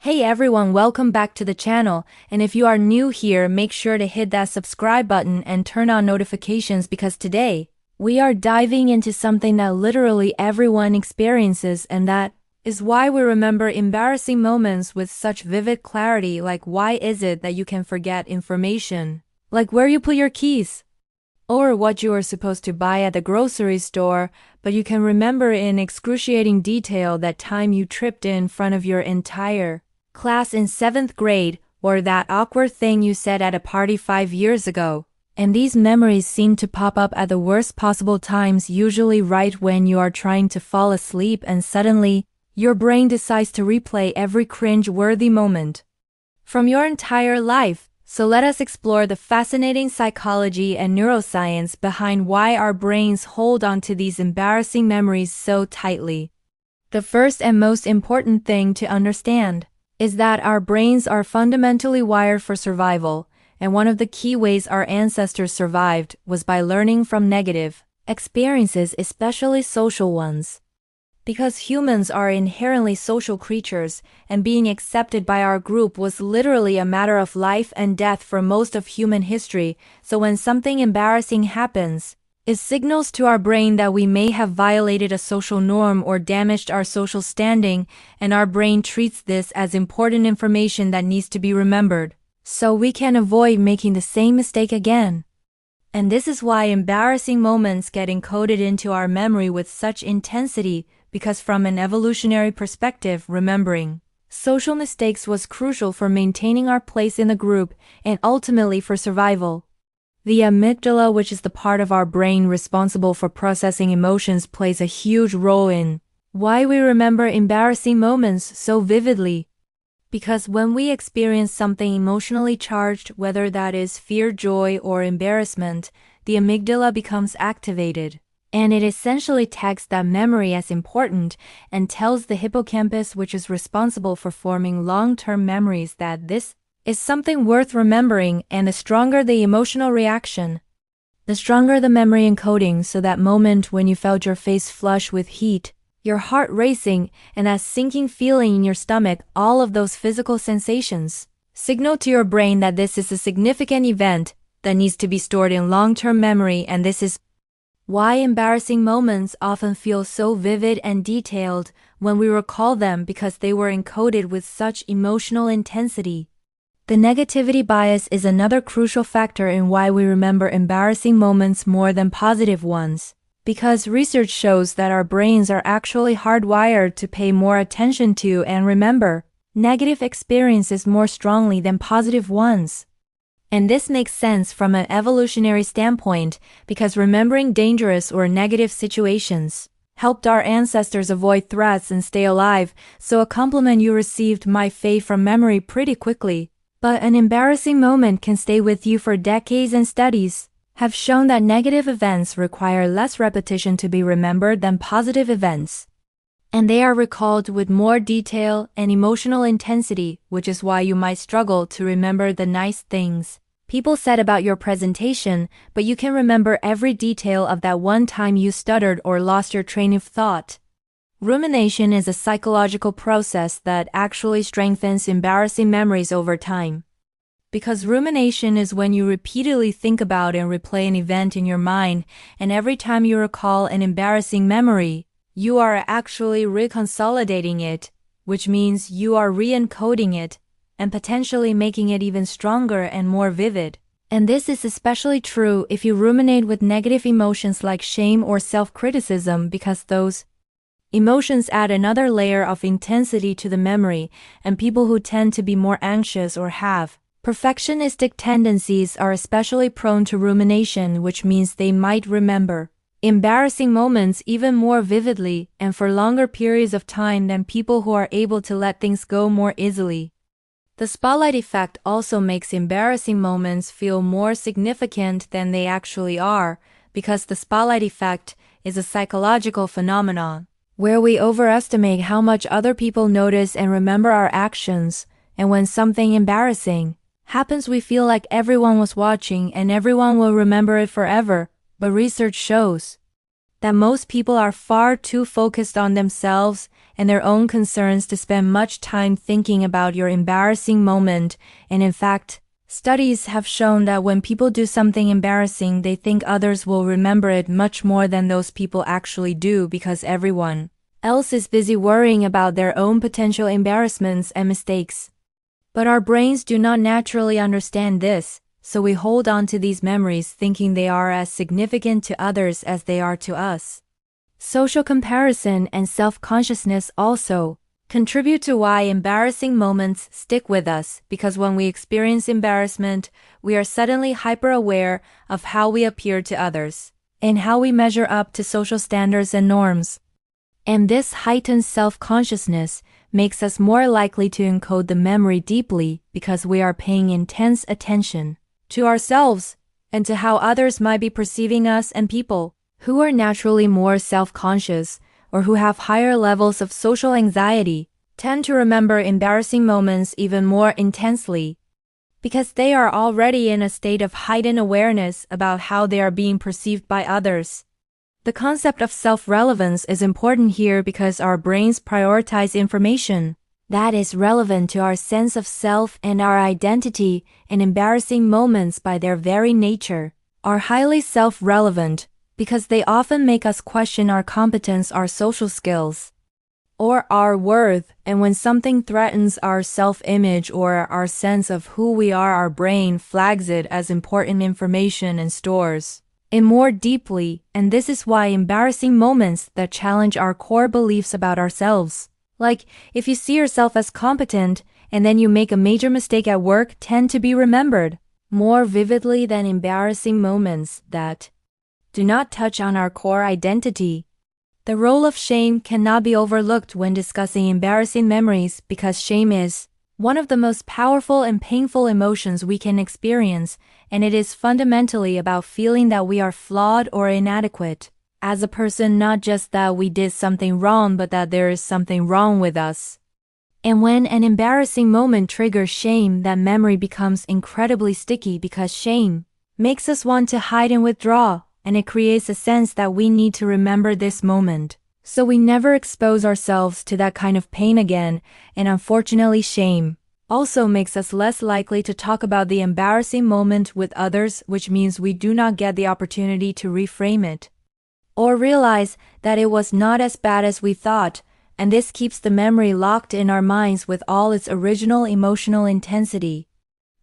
Hey everyone, welcome back to the channel, and if you are new here, make sure to hit that subscribe button and turn on notifications because today, we are diving into something that literally everyone experiences, and that is why we remember embarrassing moments with such vivid clarity. Like, why is it that you can forget information? Like where you put your keys, or what you were supposed to buy at the grocery store, but you can remember in excruciating detail that time you tripped in front of your entire class in 7th grade, or that awkward thing you said at a party 5 years ago. And these memories seem to pop up at the worst possible times, usually right when you are trying to fall asleep, and suddenly, your brain decides to replay every cringe-worthy moment from your entire life. So let us explore the fascinating psychology and neuroscience behind why our brains hold on to these embarrassing memories so tightly. The first and most important thing to understand is that our brains are fundamentally wired for survival, and one of the key ways our ancestors survived was by learning from negative experiences, especially social ones. Because humans are inherently social creatures, and being accepted by our group was literally a matter of life and death for most of human history, so when something embarrassing happens, it signals to our brain that we may have violated a social norm or damaged our social standing, and our brain treats this as important information that needs to be remembered, so we can avoid making the same mistake again. And this is why embarrassing moments get encoded into our memory with such intensity, because from an evolutionary perspective, remembering social mistakes was crucial for maintaining our place in the group and ultimately for survival. The amygdala, which is the part of our brain responsible for processing emotions, plays a huge role in why we remember embarrassing moments so vividly. Because when we experience something emotionally charged, whether that is fear, joy, or embarrassment, the amygdala becomes activated, and it essentially tags that memory as important and tells the hippocampus, which is responsible for forming long-term memories, that this is something worth remembering, and the stronger the emotional reaction, the stronger the memory encoding. So that moment when you felt your face flush with heat, your heart racing, and that sinking feeling in your stomach, all of those physical sensations signal to your brain that this is a significant event that needs to be stored in long-term memory, and this is why embarrassing moments often feel so vivid and detailed when we recall them, because they were encoded with such emotional intensity. The negativity bias is another crucial factor in why we remember embarrassing moments more than positive ones, because research shows that our brains are actually hardwired to pay more attention to and remember negative experiences more strongly than positive ones. And this makes sense from an evolutionary standpoint, because remembering dangerous or negative situations helped our ancestors avoid threats and stay alive, so a compliment you received might fade from memory pretty quickly. But an embarrassing moment can stay with you for decades, and studies have shown that negative events require less repetition to be remembered than positive events, and they are recalled with more detail and emotional intensity, which is why you might struggle to remember the nice things people said about your presentation, but you can remember every detail of that one time you stuttered or lost your train of thought. Rumination is a psychological process that actually strengthens embarrassing memories over time. Because rumination is when you repeatedly think about and replay an event in your mind, and every time you recall an embarrassing memory, you are actually reconsolidating it, which means you are re-encoding it and potentially making it even stronger and more vivid. And this is especially true if you ruminate with negative emotions like shame or self-criticism, because those emotions add another layer of intensity to the memory, and people who tend to be more anxious or have perfectionistic tendencies are especially prone to rumination, which means they might remember embarrassing moments even more vividly and for longer periods of time than people who are able to let things go more easily. The spotlight effect also makes embarrassing moments feel more significant than they actually are, because the spotlight effect is a psychological phenomenon where we overestimate how much other people notice and remember our actions, and when something embarrassing happens, we feel like everyone was watching and everyone will remember it forever. But research shows that most people are far too focused on themselves and their own concerns to spend much time thinking about your embarrassing moment, and in fact, studies have shown that when people do something embarrassing, they think others will remember it much more than those people actually do because everyone else is busy worrying about their own potential embarrassments and mistakes. But our brains do not naturally understand this, so we hold on to these memories thinking they are as significant to others as they are to us. Social comparison and self-consciousness also contribute to why embarrassing moments stick with us, because when we experience embarrassment, we are suddenly hyper-aware of how we appear to others and how we measure up to social standards and norms. And this heightened self-consciousness makes us more likely to encode the memory deeply because we are paying intense attention to ourselves and to how others might be perceiving us, and people who are naturally more self-conscious or who have higher levels of social anxiety tend to remember embarrassing moments even more intensely because they are already in a state of heightened awareness about how they are being perceived by others. The concept of self-relevance is important here because our brains prioritize information that is relevant to our sense of self and our identity, and embarrassing moments by their very nature are highly self-relevant because they often make us question our competence, our social skills, or our worth, and when something threatens our self-image or our sense of who we are, our brain flags it as important information and stores it more deeply, and this is why embarrassing moments that challenge our core beliefs about ourselves, like if you see yourself as competent and then you make a major mistake at work, tend to be remembered more vividly than embarrassing moments that do not touch on our core identity. The role of shame cannot be overlooked when discussing embarrassing memories because shame is one of the most powerful and painful emotions we can experience, and it is fundamentally about feeling that we are flawed or inadequate as a person, not just that we did something wrong, but that there is something wrong with us. And when an embarrassing moment triggers shame, that memory becomes incredibly sticky because shame makes us want to hide and withdraw, and it creates a sense that we need to remember this moment so we never expose ourselves to that kind of pain again. And unfortunately, shame also makes us less likely to talk about the embarrassing moment with others, which means we do not get the opportunity to reframe it or realize that it was not as bad as we thought, and this keeps the memory locked in our minds with all its original emotional intensity.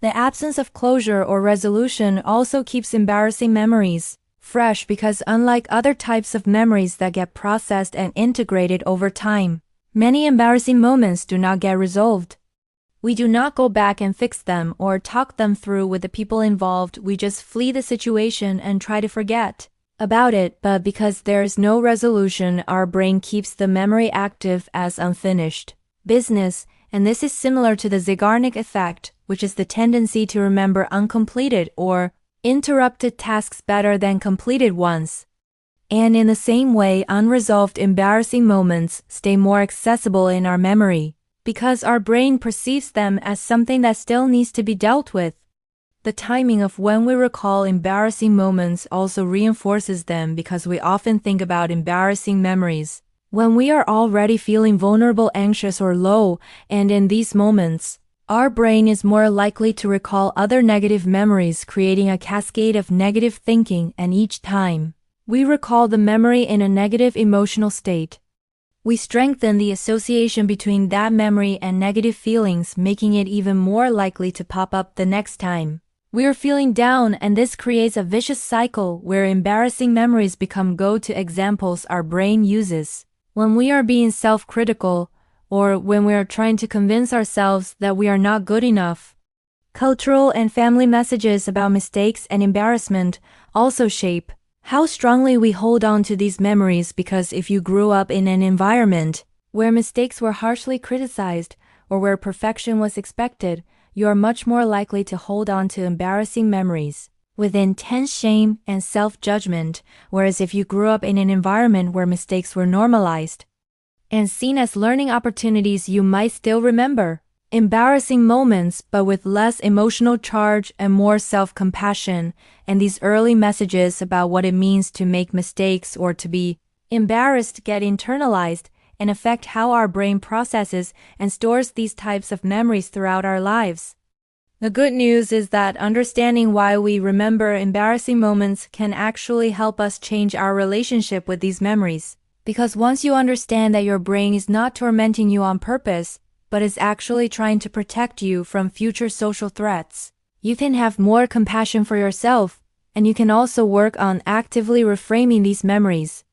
The absence of closure or resolution also keeps embarrassing memories fresh because unlike other types of memories that get processed and integrated over time, many embarrassing moments do not get resolved. We do not go back and fix them or talk them through with the people involved, we just flee the situation and try to forget about it, but because there is no resolution, our brain keeps the memory active as unfinished business, and this is similar to the Zeigarnik effect, which is the tendency to remember uncompleted or interrupted tasks better than completed ones. And in the same way, unresolved embarrassing moments stay more accessible in our memory because our brain perceives them as something that still needs to be dealt with. The timing of when we recall embarrassing moments also reinforces them because we often think about embarrassing memories when we are already feeling vulnerable, anxious, or low, and in these moments, our brain is more likely to recall other negative memories, creating a cascade of negative thinking, and each time we recall the memory in a negative emotional state, we strengthen the association between that memory and negative feelings, making it even more likely to pop up the next time we are feeling down, and this creates a vicious cycle where embarrassing memories become go-to examples our brain uses when we are being self-critical or when we are trying to convince ourselves that we are not good enough. Cultural and family messages about mistakes and embarrassment also shape how strongly we hold on to these memories, because if you grew up in an environment where mistakes were harshly criticized or where perfection was expected, you are much more likely to hold on to embarrassing memories with intense shame and self-judgment, whereas if you grew up in an environment where mistakes were normalized and seen as learning opportunities, you might still remember embarrassing moments but with less emotional charge and more self-compassion, and these early messages about what it means to make mistakes or to be embarrassed get internalized, and affect how our brain processes and stores these types of memories throughout our lives. The good news is that understanding why we remember embarrassing moments can actually help us change our relationship with these memories. Because once you understand that your brain is not tormenting you on purpose, but is actually trying to protect you from future social threats, you can have more compassion for yourself, and you can also work on actively reframing these memories.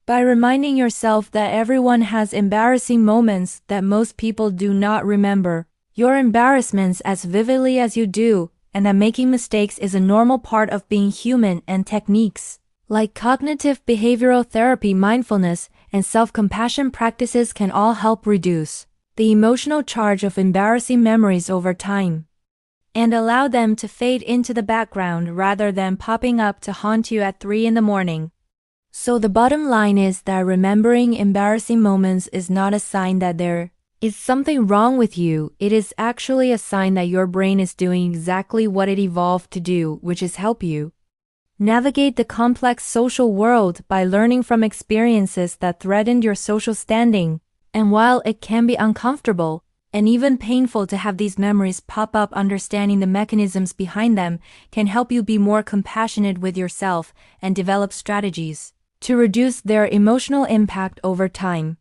By reminding yourself that everyone has embarrassing moments that most people do not remember, your embarrassments as vividly as you do, and that making mistakes is a normal part of being human, and techniques like cognitive behavioral therapy, mindfulness, and self-compassion practices can all help reduce the emotional charge of embarrassing memories over time, and allow them to fade into the background rather than popping up to haunt you at 3 in the morning. So the bottom line is that remembering embarrassing moments is not a sign that there is something wrong with you. It is actually a sign that your brain is doing exactly what it evolved to do, which is help you navigate the complex social world by learning from experiences that threatened your social standing. And while it can be uncomfortable and even painful to have these memories pop up, understanding the mechanisms behind them can help you be more compassionate with yourself and develop strategies to reduce their emotional impact over time.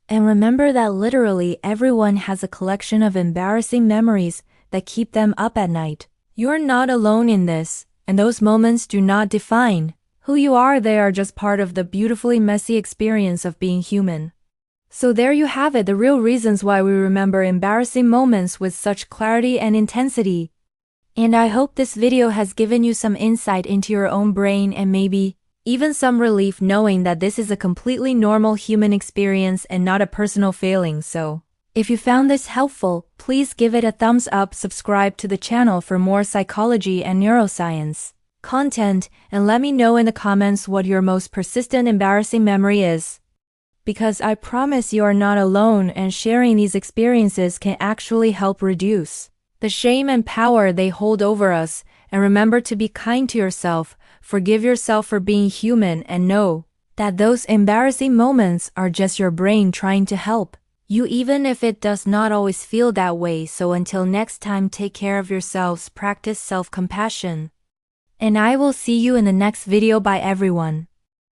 And remember that literally everyone has a collection of embarrassing memories that keep them up at night. You're not alone in this, and those moments do not define who you are. They are just part of the beautifully messy experience of being human. So there you have it, the real reasons why we remember embarrassing moments with such clarity and intensity. And I hope this video has given you some insight into your own brain and maybe even some relief knowing that this is a completely normal human experience and not a personal failing. So, if you found this helpful, please give it a thumbs up, subscribe to the channel for more psychology and neuroscience content, and let me know in the comments what your most persistent embarrassing memory is. Because I promise you are not alone, and sharing these experiences can actually help reduce the shame and power they hold over us. And remember to be kind to yourself, forgive yourself for being human, and know that those embarrassing moments are just your brain trying to help you, even if it does not always feel that way. So until next time, take care of yourselves, practice self-compassion, and I will see you in the next video. Bye everyone.